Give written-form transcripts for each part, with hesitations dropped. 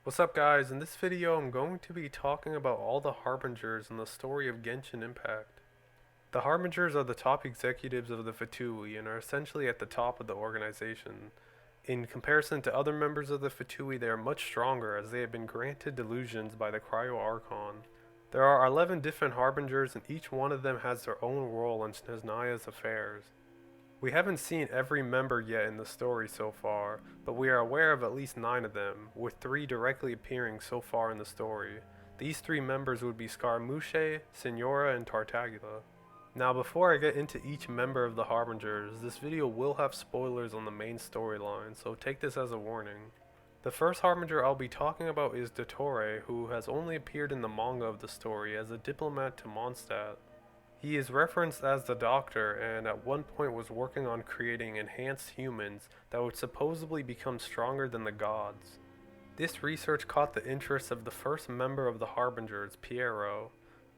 What's up guys, in this video I'm going to be talking about all the Harbingers in the story of Genshin Impact. The Harbingers are the top executives of the Fatui and are essentially at the top of the organization. In comparison to other members of the Fatui, they are much stronger as they have been granted delusions by the Cryo Archon. There are 11 different Harbingers and each one of them has their own role in Snaznaya's affairs. We haven't seen every member yet in the story so far, but we are aware of at least 9 of them, with 3 directly appearing so far in the story. These 3 members would be Scaramouche, Senora, and Tartaguela. Now before I get into each member of the Harbingers, this video will have spoilers on the main storyline, so take this as a warning. The first Harbinger I'll be talking about is Detore, who has only appeared in the manga of the story as a diplomat to Mondstadt. He is referenced as the Doctor and at one point was working on creating enhanced humans that would supposedly become stronger than the gods. This research caught the interest of the first member of the Harbingers, Piero.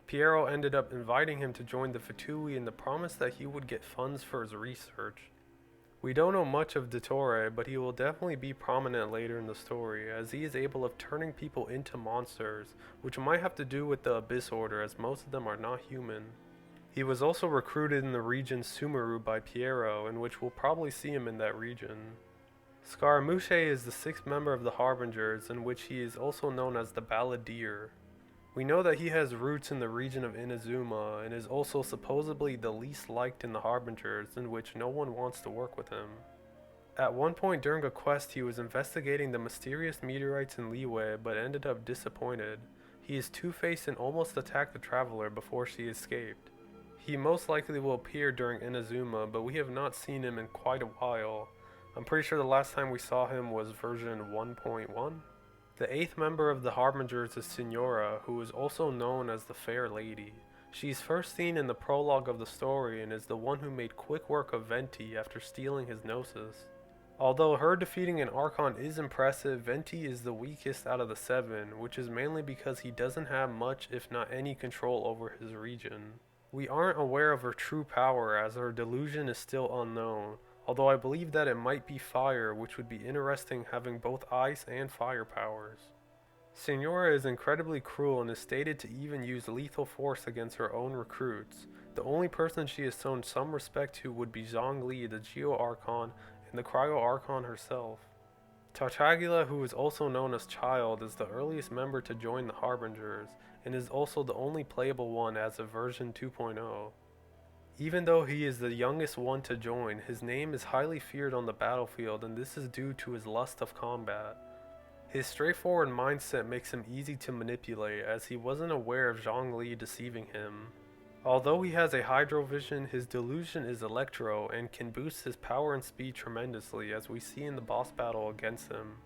Piero ended up inviting him to join the Fatui in the promise that he would get funds for his research. We don't know much of Detore, but he will definitely be prominent later in the story, as he is able of turning people into monsters, which might have to do with the Abyss Order as most of them are not human. He was also recruited in the region Sumeru by Piero, in which we'll probably see him in that region. Scaramouche is the 6th member of the Harbingers, in which he is also known as the Balladeer. We know that he has roots in the region of Inazuma, and is also supposedly the least liked in the Harbingers, in which no one wants to work with him. At one point during a quest he was investigating the mysterious meteorites in Liyue, but ended up disappointed. He is two-faced and almost attacked the traveler before she escaped. He most likely will appear during Inazuma, but we have not seen him in quite a while. I'm pretty sure the last time we saw him was version 1.1. The 8th member of the Harbingers is Senora, who is also known as the Fair Lady. She is first seen in the prologue of the story and is the one who made quick work of Venti after stealing his Gnosis. Although her defeating an Archon is impressive, Venti is the weakest out of the 7, which is mainly because he doesn't have much if not any control over his region. We aren't aware of her true power as her delusion is still unknown, although I believe that it might be fire, which would be interesting having both ice and fire powers. Senora is incredibly cruel and is stated to even use lethal force against her own recruits. The only person she has shown some respect to would be Zhongli, the Geo Archon, and the Cryo Archon herself. Tartaguela, who is also known as Child, is the earliest member to join the Harbingers, and is also the only playable one as of version 2.0. Even though he is the youngest one to join, his name is highly feared on the battlefield, and this is due to his lust of combat. His straightforward mindset makes him easy to manipulate, as he wasn't aware of Zhongli deceiving him. Although he has a Hydro Vision, his delusion is Electro and can boost his power and speed tremendously, as we see in the boss battle against him.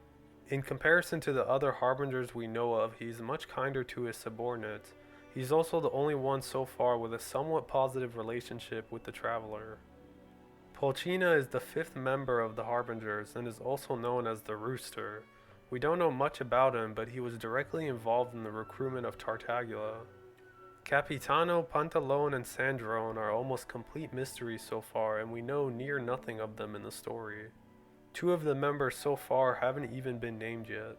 In comparison to the other Harbingers we know of, he is much kinder to his subordinates. He's also the only one so far with a somewhat positive relationship with the Traveler. Pulchina is the 5th member of the Harbingers and is also known as the Rooster. We don't know much about him, but he was directly involved in the recruitment of Tartaguela. Capitano, Pantalone, and Sandrone are almost complete mysteries so far, and we know near nothing of them in the story. 2 of the members so far haven't even been named yet.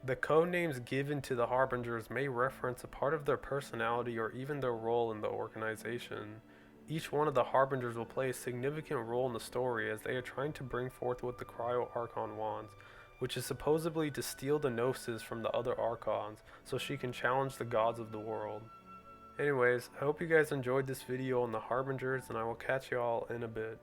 The codenames given to the Harbingers may reference a part of their personality or even their role in the organization. Each one of the Harbingers will play a significant role in the story as they are trying to bring forth what the Cryo Archon wants, which is supposedly to steal the Gnosis from the other Archons so she can challenge the gods of the world. Anyways, I hope you guys enjoyed this video on the Harbingers, and I will catch y'all in a bit.